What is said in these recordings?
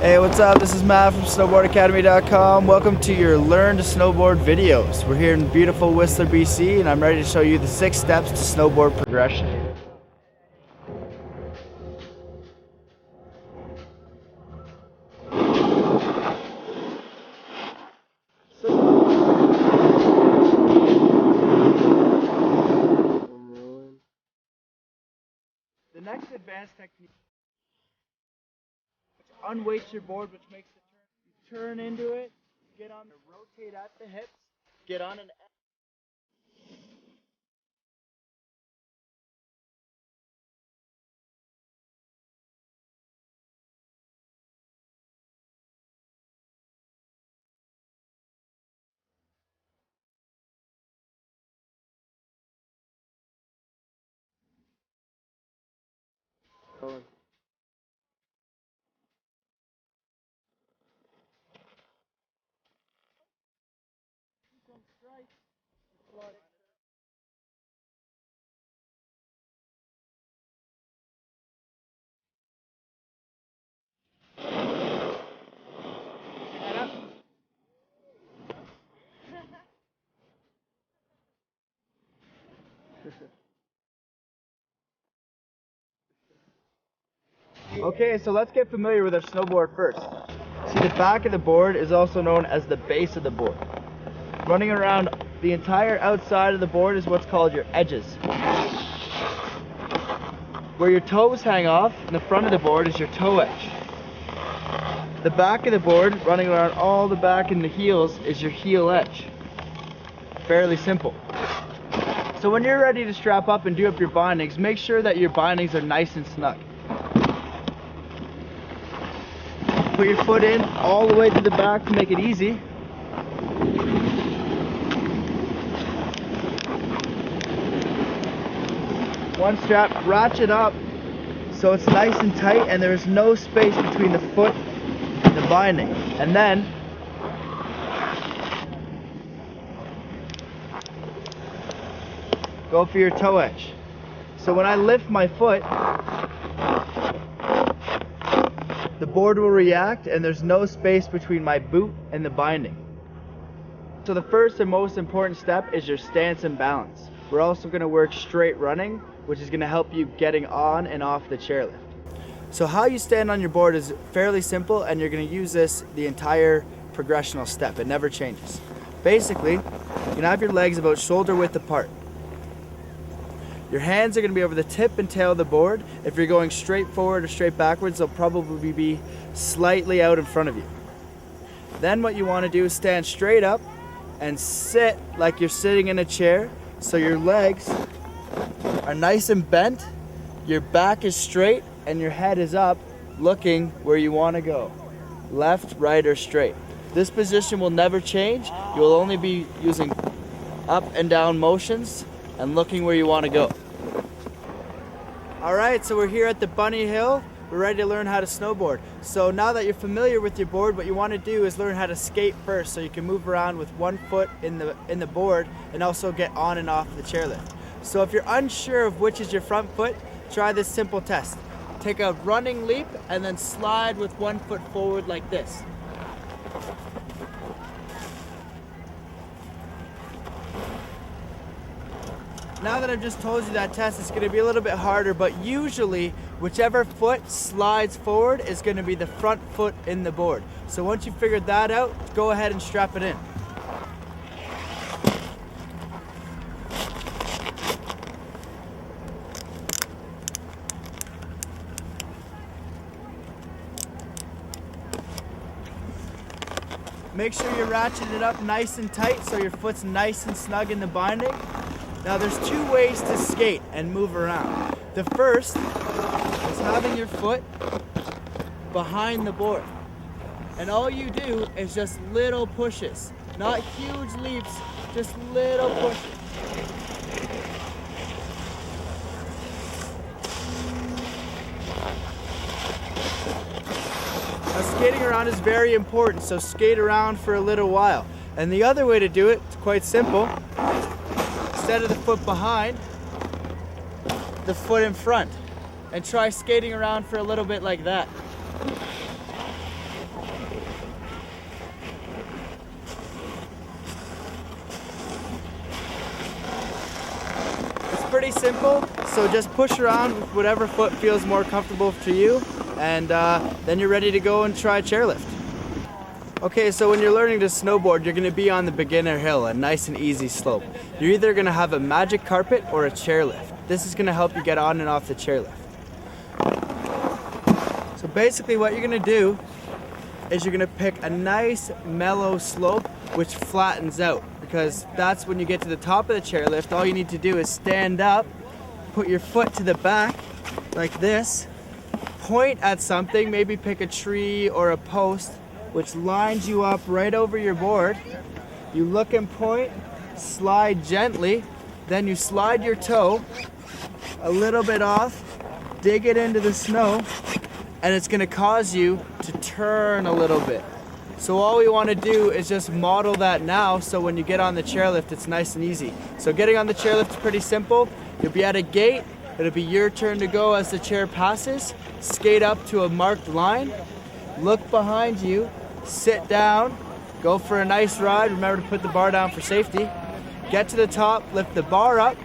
Hey, what's up? This is Matt from snowboardacademy.com. Welcome to your Learn to Snowboard videos. We're here in beautiful Whistler, BC, and I'm ready to show you the 6 steps to snowboard progression. The next advanced technique, which unweights your board, which makes the turn. You turn into it, get on, rotate at the hips, get on an Okay, so let's get familiar with our snowboard first. See, the back of the board is also known as the base of the board. Running around the entire outside of the board is what's called your edges. Where your toes hang off in the front of the board is your toe edge. The back of the board, running around all the back and the heels, is your heel edge. Fairly simple. So when you're ready to strap up and do up your bindings, make sure that your bindings are nice and snug. Put your foot in all the way to the back to make it easy. One strap, ratchet up so it's nice and tight and there's no space between the foot and the binding. And then go for your toe edge. So when I lift my foot, the board will react and there's no space between my boot and the binding. So the first and most important step is your stance and balance. We're also going to work straight running, which is going to help you getting on and off the chairlift. So how you stand on your board is fairly simple, and you're going to use this the entire progressional step. It never changes. Basically, you're going to have your legs about shoulder width apart. Your hands are going to be over the tip and tail of the board. If you're going straight forward or straight backwards, they'll probably be slightly out in front of you. Then what you want to do is stand straight up and sit like you're sitting in a chair. So your legs are nice and bent, your back is straight, and your head is up, looking where you want to go. Left, right, or straight. This position will never change. You'll only be using up and down motions and looking where you want to go. Alright, so we're here at the Bunny Hill. We're ready to learn how to snowboard. So now that you're familiar with your board, what you want to do is learn how to skate first, so you can move around with one foot in the board and also get on and off the chairlift. So if you're unsure of which is your front foot, try this simple test. Take a running leap and then slide with one foot forward like this. Now that I've just told you that test, it's going to be a little bit harder, but usually whichever foot slides forward is going to be the front foot in the board. So once you've figured that out, go ahead and strap it in. Make sure you ratchet it up nice and tight so your foot's nice and snug in the binding. Now there's 2 ways to skate and move around. The first is having your foot behind the board. And all you do is just little pushes. Not huge leaps, just little pushes. Now skating around is very important, so skate around for a little while. And the other way to do it is quite simple. Instead of the foot behind, the foot in front. And try skating around for a little bit like that. pretty simple, so just push around with whatever foot feels more comfortable to you, and then you're ready to go and try chairlift. Okay, so when you're learning to snowboard, you're gonna be on the beginner hill, a nice and easy slope. You're either gonna have a magic carpet or a chairlift. This is gonna help you get on and off the chairlift. So basically what you're gonna do is you're gonna pick a nice mellow slope which flattens out, because that's when you get to the top of the chairlift. All you need to do is stand up, put your foot to the back like this, point at something, maybe pick a tree or a post, which lines you up right over your board. You look and point, slide gently, then you slide your toe a little bit off, dig it into the snow, and it's gonna cause you to turn a little bit. So all we wanna do is just model that now, so when you get on the chairlift, it's nice and easy. So getting on the chairlift is pretty simple. You'll be at a gate, it'll be your turn to go as the chair passes, skate up to a marked line, look behind you, sit down, go for a nice ride. Remember to put the bar down for safety. Get to the top, lift the bar up.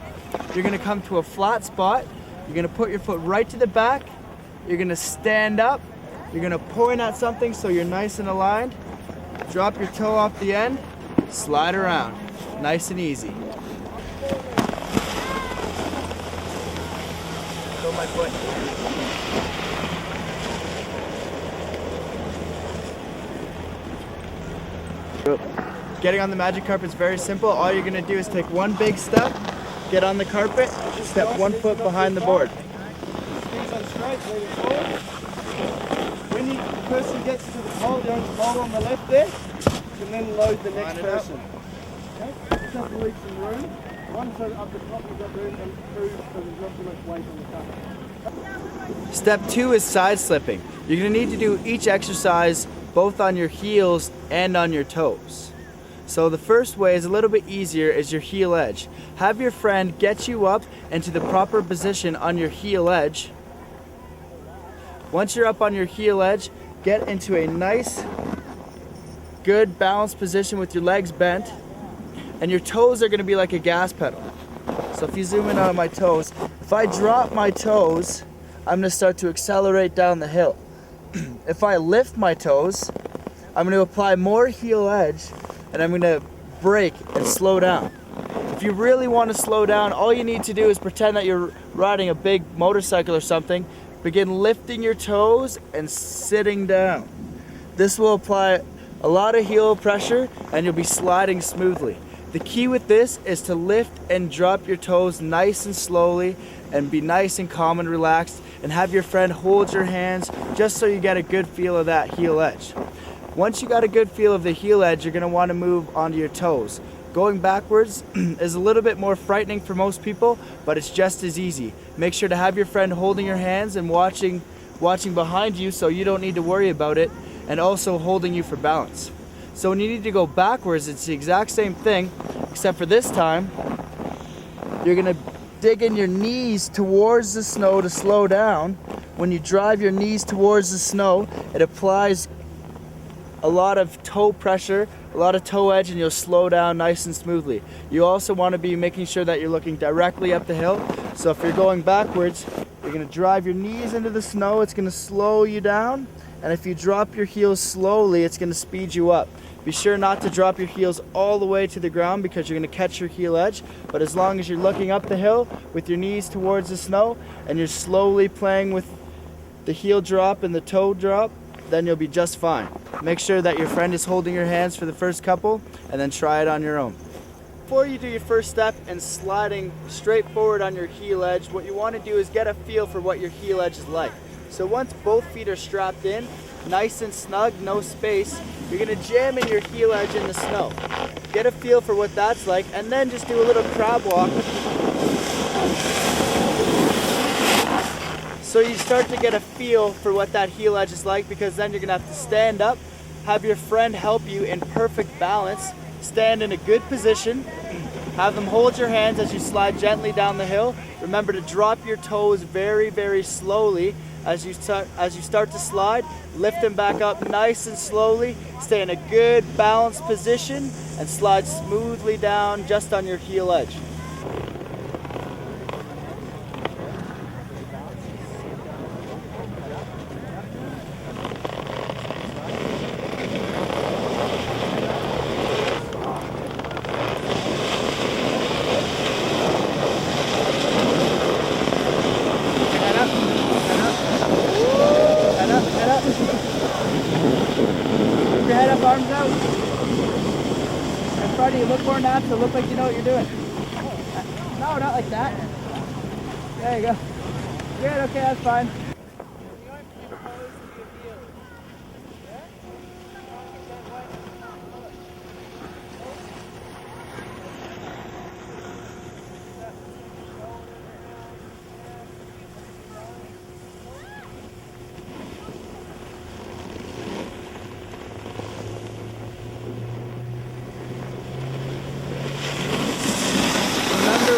You're gonna come to a flat spot. You're gonna put your foot right to the back. You're gonna stand up. You're gonna point at something so you're nice and aligned. Drop your toe off the end, slide around. Nice and easy. Throw my foot. Getting on the magic carpet is very simple. All you're gonna do is take one big step, get on the carpet, step 1 foot behind the board. Things on straight, moving forward. When the person gets to the pole, the pole on the left there, you can then load the next person. Okay? Just have to leave some room. One so up the top you've got room, and two so there's not too much weight on the top. Step 2 is side slipping. You're gonna need to do each exercise both on your heels and on your toes. So the first way is a little bit easier, is your heel edge. Have your friend get you up into the proper position on your heel edge. Once you're up on your heel edge, get into a nice, good balanced position with your legs bent, and your toes are gonna be like a gas pedal. So if you zoom in on my toes, if I drop my toes, I'm gonna start to accelerate down the hill. If I lift my toes, I'm gonna apply more heel edge, and I'm gonna brake and slow down. If you really wanna slow down, all you need to do is pretend that you're riding a big motorcycle or something. Begin lifting your toes and sitting down. This will apply a lot of heel pressure, and you'll be sliding smoothly. The key with this is to lift and drop your toes nice and slowly, and be nice and calm and relaxed, and have your friend hold your hands just so you get a good feel of that heel edge. Once you got a good feel of the heel edge, you're gonna wanna move onto your toes. Going backwards is a little bit more frightening for most people, but it's just as easy. Make sure to have your friend holding your hands and watching behind you, so you don't need to worry about it, and also holding you for balance. So when you need to go backwards, it's the exact same thing, except for this time, you're gonna dig in your knees towards the snow to slow down. When you drive your knees towards the snow, it applies a lot of toe pressure, a lot of toe edge, and you'll slow down nice and smoothly. You also want to be making sure that you're looking directly up the hill. So if you're going backwards, you're going to drive your knees into the snow, it's going to slow you down. And if you drop your heels slowly, it's going to speed you up. Be sure not to drop your heels all the way to the ground, because you're going to catch your heel edge. But as long as you're looking up the hill with your knees towards the snow, and you're slowly playing with the heel drop and the toe drop, then you'll be just fine. Make sure that your friend is holding your hands for the first couple, and then try it on your own. Before you do your first step and sliding straight forward on your heel edge, what you want to do is get a feel for what your heel edge is like. So once both feet are strapped in, nice and snug, no space, you're going to jam in your heel edge in the snow. Get a feel for what that's like, and then just do a little crab walk. So you start to get a feel for what that heel edge is like, because then you're gonna have to stand up, have your friend help you in perfect balance, stand in a good position, have them hold your hands as you slide gently down the hill. Remember to drop your toes very, very slowly as you start to slide. Lift them back up nice and slowly, stay in a good balanced position, and slide smoothly down just on your heel edge. that to look like you know what you're doing. No, not like that. There you go. Good, okay, that's fine.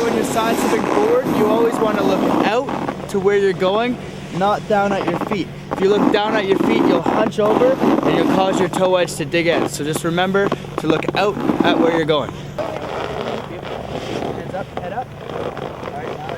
When you're side-stepping forward, you always want to look out to where you're going, not down at your feet. If you look down at your feet, you'll hunch over and you'll cause your toe edge to dig in. So just remember to look out at where you're going. Hands up, head up. All right, now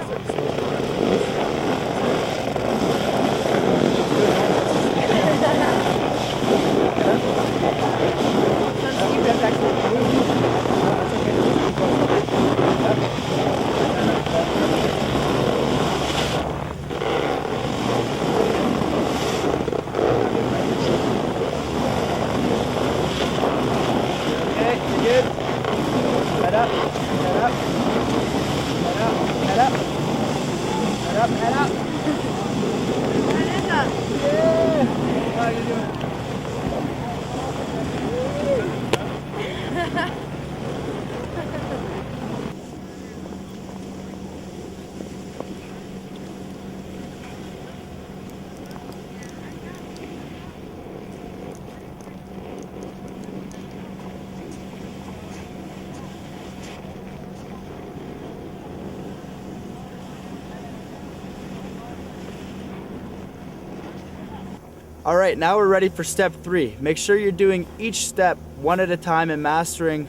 All right, now we're ready for step 3. Make sure you're doing each step one at a time and mastering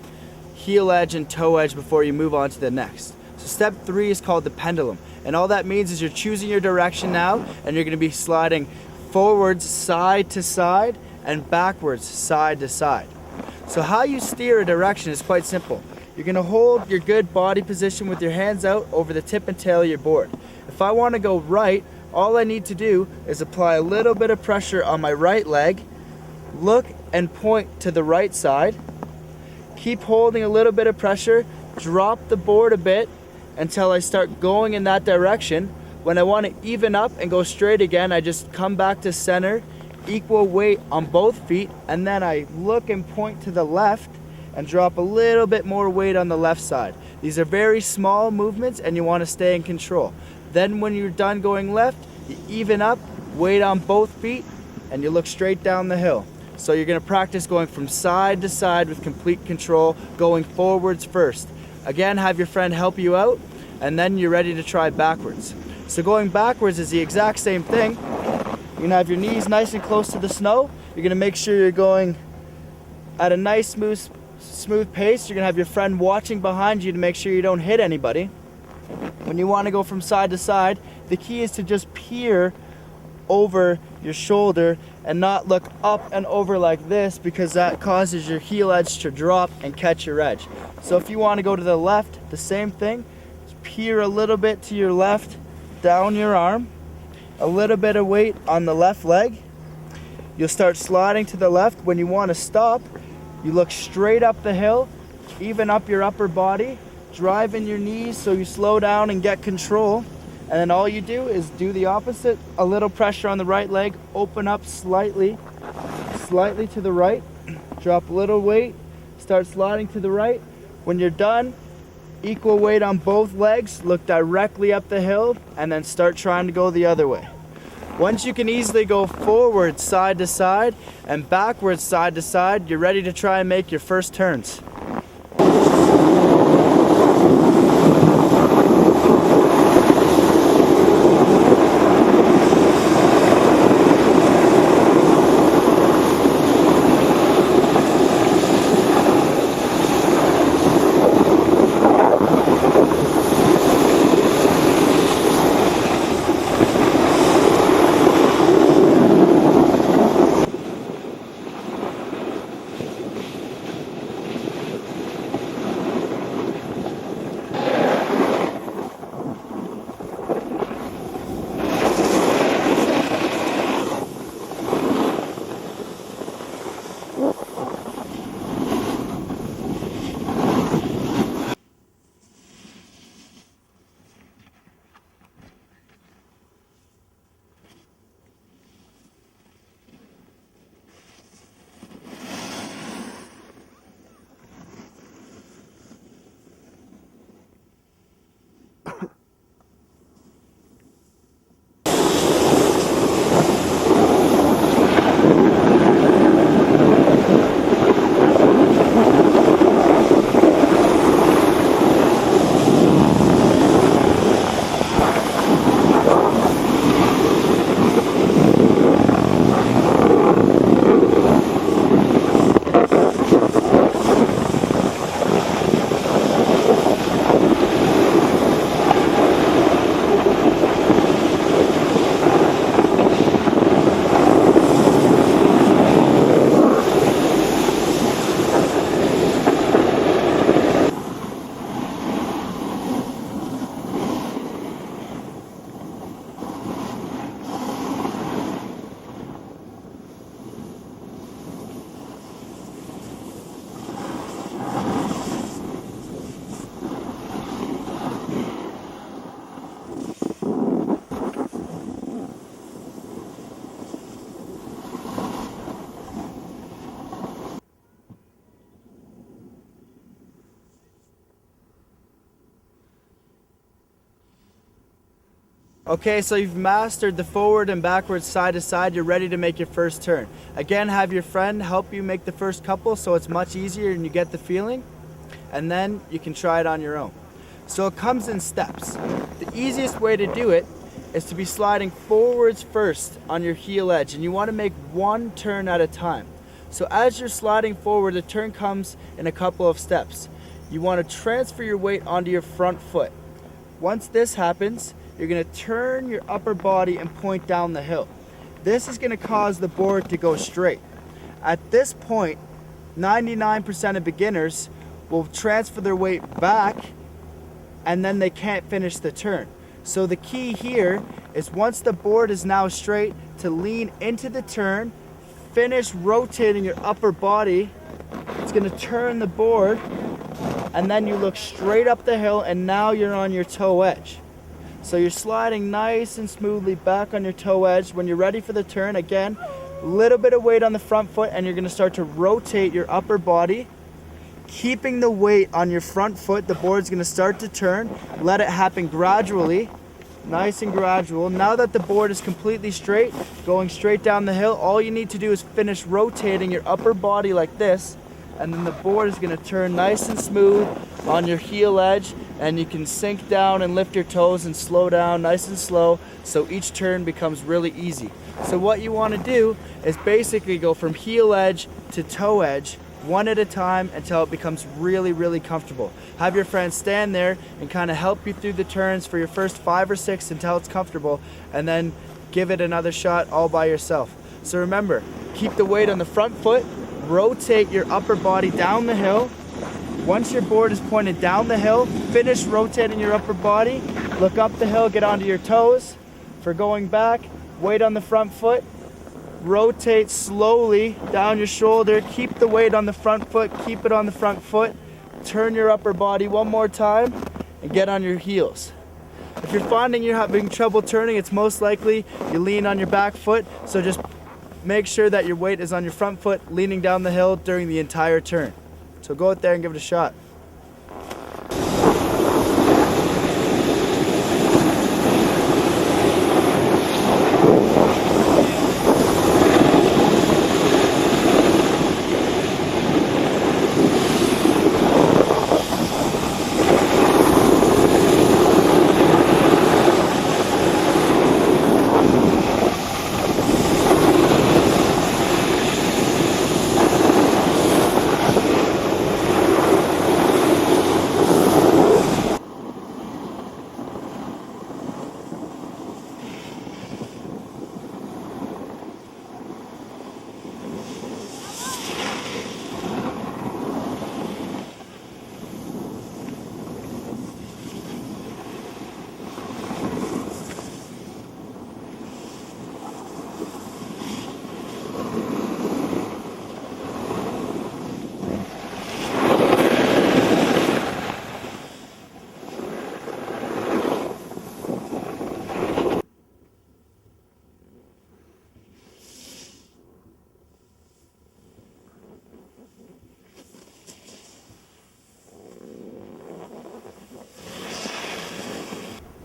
heel edge and toe edge before you move on to the next. So step 3 is called the pendulum. And all that means is you're choosing your direction now and you're gonna be sliding forwards side to side and backwards side to side. So how you steer a direction is quite simple. You're gonna hold your good body position with your hands out over the tip and tail of your board. If I wanna go right, all I need to do is apply a little bit of pressure on my right leg, look and point to the right side, keep holding a little bit of pressure, drop the board a bit until I start going in that direction. When I want to even up and go straight again, I just come back to center, equal weight on both feet, and then I look and point to the left and drop a little bit more weight on the left side. These are very small movements and you want to stay in control. Then when you're done going left, you even up, weight on both feet, and you look straight down the hill. So you're gonna practice going from side to side with complete control, going forwards first. Again, have your friend help you out, and then you're ready to try backwards. So going backwards is the exact same thing. You're gonna have your knees nice and close to the snow. You're gonna make sure you're going at a nice, smooth pace. You're gonna have your friend watching behind you to make sure you don't hit anybody. When you want to go from side to side, the key is to just peer over your shoulder and not look up and over like this, because that causes your heel edge to drop and catch your edge. So if you want to go to the left, the same thing. Just peer a little bit to your left, down your arm, a little bit of weight on the left leg. You'll start sliding to the left. When you want to stop, you look straight up the hill, even up your upper body, drive in your knees so you slow down and get control. And then all you do is do the opposite. A little pressure on the right leg, open up slightly to the right, drop a little weight, start sliding to the right. When you're done, equal weight on both legs, look directly up the hill, and then start trying to go the other way. Once you can easily go forward side to side and backwards side to side, you're ready to try and make your first turns. Okay, so you've mastered the forward and backwards, side to side. You're ready to make your first turn. Again, have your friend help you make the first couple so it's much easier and you get the feeling. And then you can try it on your own. So it comes in steps. The easiest way to do it is to be sliding forwards first on your heel edge, and you want to make one turn at a time. So as you're sliding forward, the turn comes in a couple of steps. You want to transfer your weight onto your front foot. Once this happens, you're going to turn your upper body and point down the hill. This is going to cause the board to go straight. At this point, 99% of beginners will transfer their weight back and then they can't finish the turn. So the key here is once the board is now straight, to lean into the turn, finish rotating your upper body. It's going to turn the board, and then you look straight up the hill, and now you're on your toe edge. So you're sliding nice and smoothly back on your toe edge. When you're ready for the turn, again, a little bit of weight on the front foot, and you're going to start to rotate your upper body, keeping the weight on your front foot. The board's going to start to turn. Let it happen gradually, nice and gradual. Now that the board is completely straight, going straight down the hill, all you need to do is finish rotating your upper body like this, and then the board is going to turn nice and smooth on your heel edge, and you can sink down and lift your toes and slow down nice and slow, so each turn becomes really easy. So what you want to do is basically go from heel edge to toe edge, one at a time, until it becomes really, really comfortable. Have your friend stand there and kind of help you through the turns for your first 5 or 6 until it's comfortable, and then give it another shot all by yourself. So remember, keep the weight on the front foot, rotate your upper body down the hill. Once your board is pointed down the hill, finish rotating your upper body, look up the hill, get onto your toes. For going back, weight on the front foot, rotate slowly down your shoulder, keep the weight on the front foot, keep it on the front foot, turn your upper body one more time, and get on your heels. If you're finding you're having trouble turning, it's most likely you lean on your back foot, so just make sure that your weight is on your front foot, leaning down the hill during the entire turn. So go out there and give it a shot.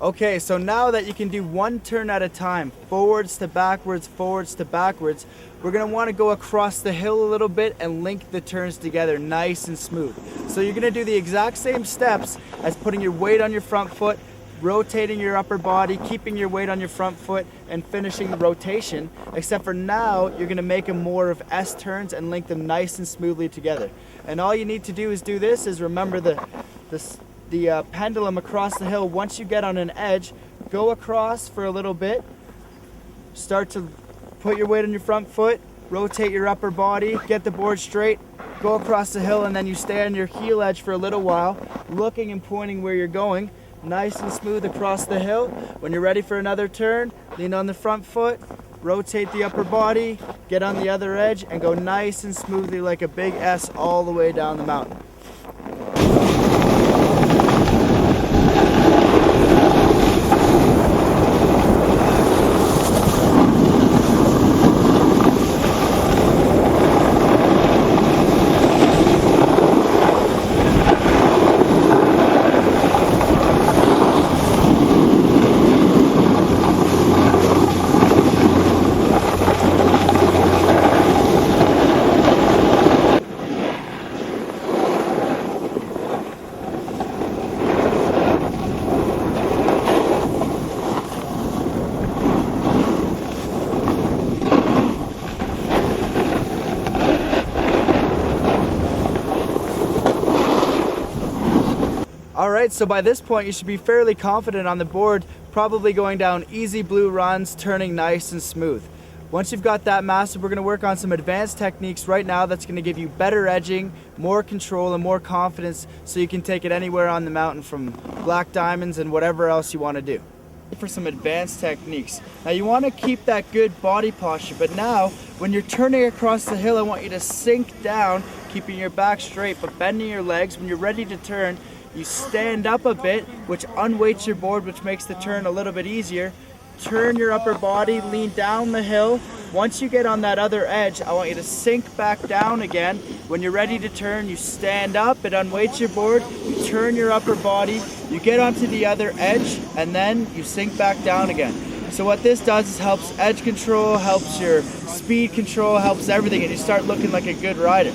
Okay, so now that you can do one turn at a time, forwards to backwards, we're going to want to go across the hill a little bit and link the turns together nice and smooth. So you're going to do the exact same steps as putting your weight on your front foot, rotating your upper body, keeping your weight on your front foot, and finishing the rotation, except for now you're going to make them more of S turns and link them nice and smoothly together. And all you need to do is do this, is remember the pendulum across the hill. Once you get on an edge, go across for a little bit, start to put your weight on your front foot, rotate your upper body, get the board straight, go across the hill, and then you stay on your heel edge for a little while, looking and pointing where you're going, nice and smooth across the hill. When you're ready for another turn, lean on the front foot, rotate the upper body, get on the other edge, and go nice and smoothly like a big S all the way down the mountain. Alright, so by this point you should be fairly confident on the board, probably going down easy blue runs, turning nice and smooth. Once you've got that mastered, we're going to work on some advanced techniques right now that's going to give you better edging, more control and more confidence so you can take it anywhere on the mountain, from black diamonds and whatever else you want to do. For some advanced techniques. Now you want to keep that good body posture, but now when you're turning across the hill, I want you to sink down, keeping your back straight but bending your legs. When you're ready to turn, you stand up a bit, which unweights your board, which makes the turn a little bit easier. Turn your upper body, lean down the hill. Once you get on that other edge, I want you to sink back down again. When you're ready to turn, you stand up, it unweights your board, you turn your upper body, you get onto the other edge, and then you sink back down again. So what this does is helps edge control, helps your speed control, helps everything, and you start looking like a good rider.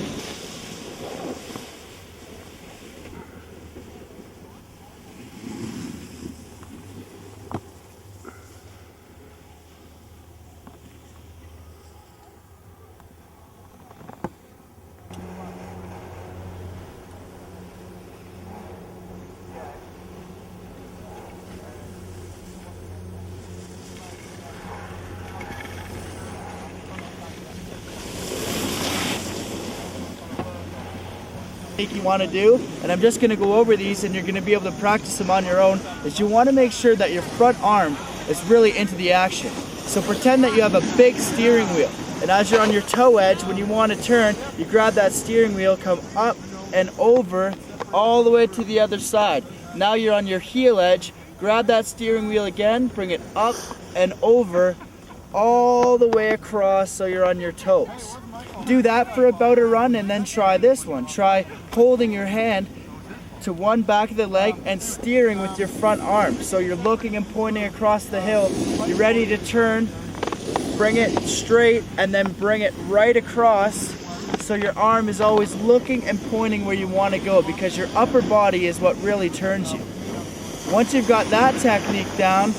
You want to do, and I'm just going to go over these and you're going to be able to practice them on your own, is you want to make sure that your front arm is really into the action. So pretend that you have a big steering wheel, and as you're on your toe edge, when you want to turn, you grab that steering wheel, come up and over all the way to the other side. Now you're on your heel edge, grab that steering wheel again, bring it up and over all the way across so you're on your toes. Do that for about a run, and then try this one. Try holding your hand to one back of the leg and steering with your front arm. So you're looking and pointing across the hill. You're ready to turn, bring it straight, and then bring it right across. So your arm is always looking and pointing where you want to go, because your upper body is what really turns you. Once you've got that technique down,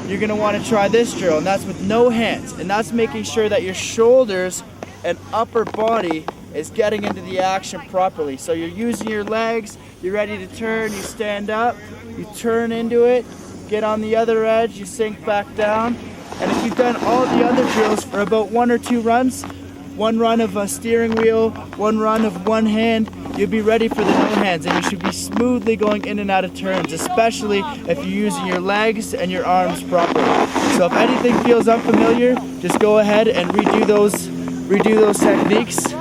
you're going to want to try this drill, and that's with no hands. And that's making sure that your shoulders and upper body is getting into the action properly. So you're using your legs, you're ready to turn, you stand up, you turn into it, get on the other edge, you sink back down. And if you've done all the other drills for about 1 or 2 runs, 1 run of a steering wheel, 1 run of one hand, you'll be ready for the no hands, and you should be smoothly going in and out of turns, especially if you're using your legs and your arms properly. So if anything feels unfamiliar, just go ahead and redo those techniques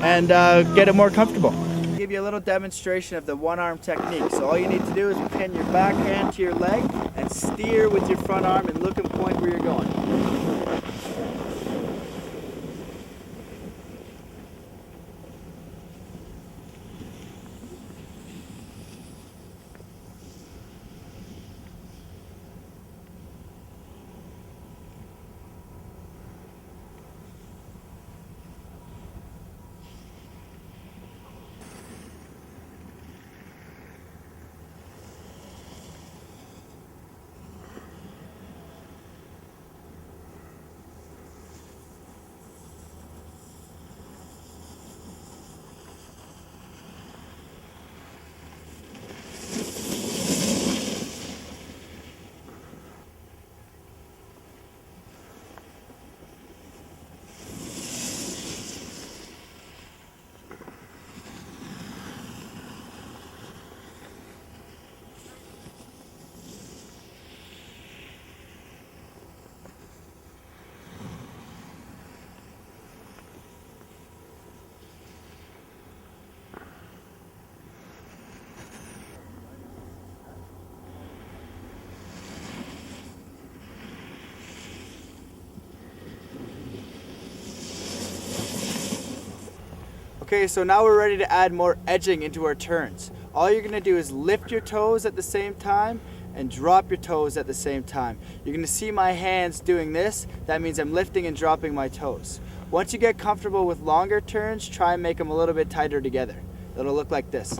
and get it more comfortable. I'll give you a little demonstration of the one-arm technique. So all you need to do is pin your back hand to your leg and steer with your front arm and look and point where you're going. Okay, so now we're ready to add more edging into our turns. All you're gonna do is lift your toes at the same time and drop your toes at the same time. You're gonna see my hands doing this. That means I'm lifting and dropping my toes. Once you get comfortable with longer turns, try and make them a little bit tighter together. It'll look like this.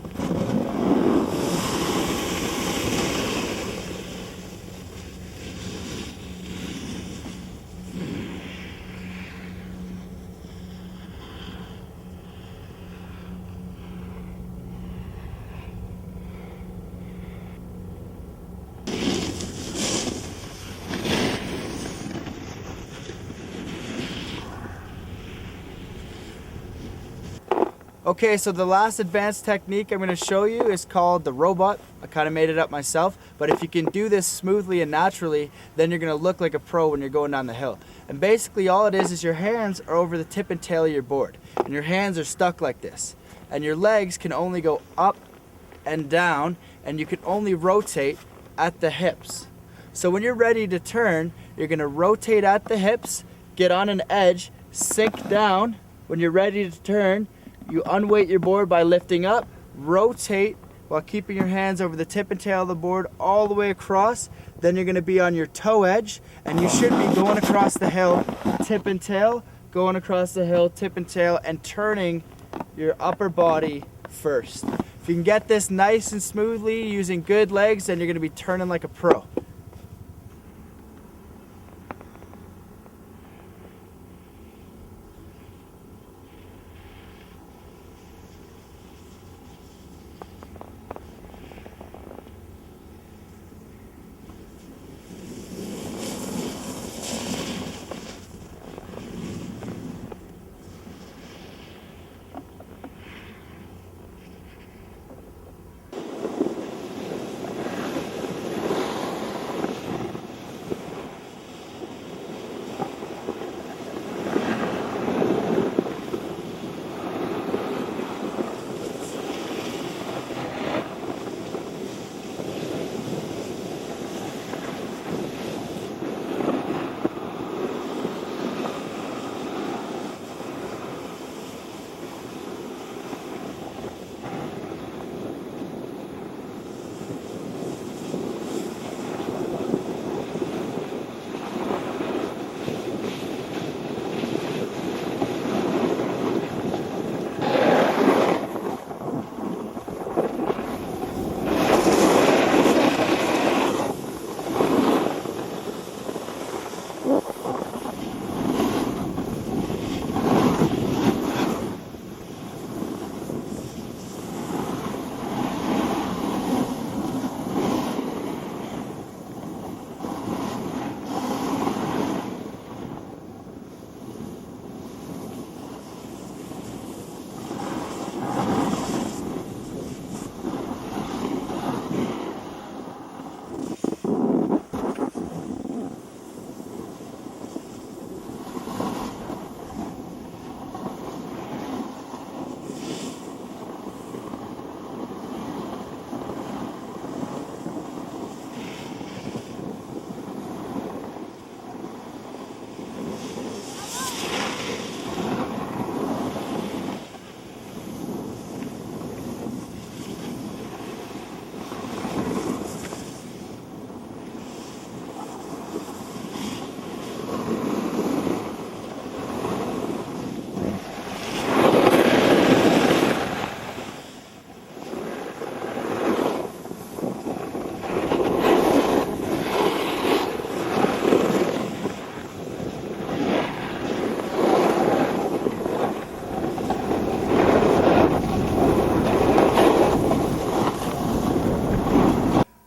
Okay, so the last advanced technique I'm going to show you is called the robot. I kind of made it up myself, but if you can do this smoothly and naturally, then you're going to look like a pro when you're going down the hill. And basically all it is your hands are over the tip and tail of your board, and your hands are stuck like this. And your legs can only go up and down, and you can only rotate at the hips. So when you're ready to turn, you're going to rotate at the hips, get on an edge, sink down. When you're ready to turn, you unweight your board by lifting up, rotate while keeping your hands over the tip and tail of the board all the way across. Then you're going to be on your toe edge, and you should be going across the hill, tip and tail, going across the hill, tip and tail, and turning your upper body first. If you can get this nice and smoothly using good legs, then you're going to be turning like a pro.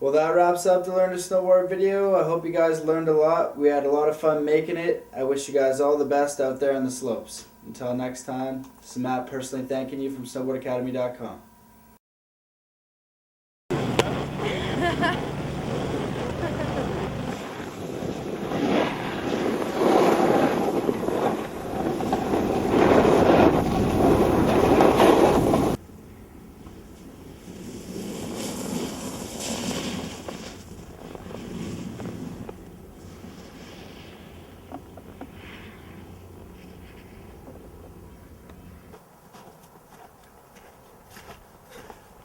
Well, that wraps up the Learn to Snowboard video. I hope you guys learned a lot. We had a lot of fun making it. I wish you guys all the best out there on the slopes. Until next time, this is Matt personally thanking you from snowboardacademy.com.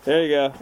There you go.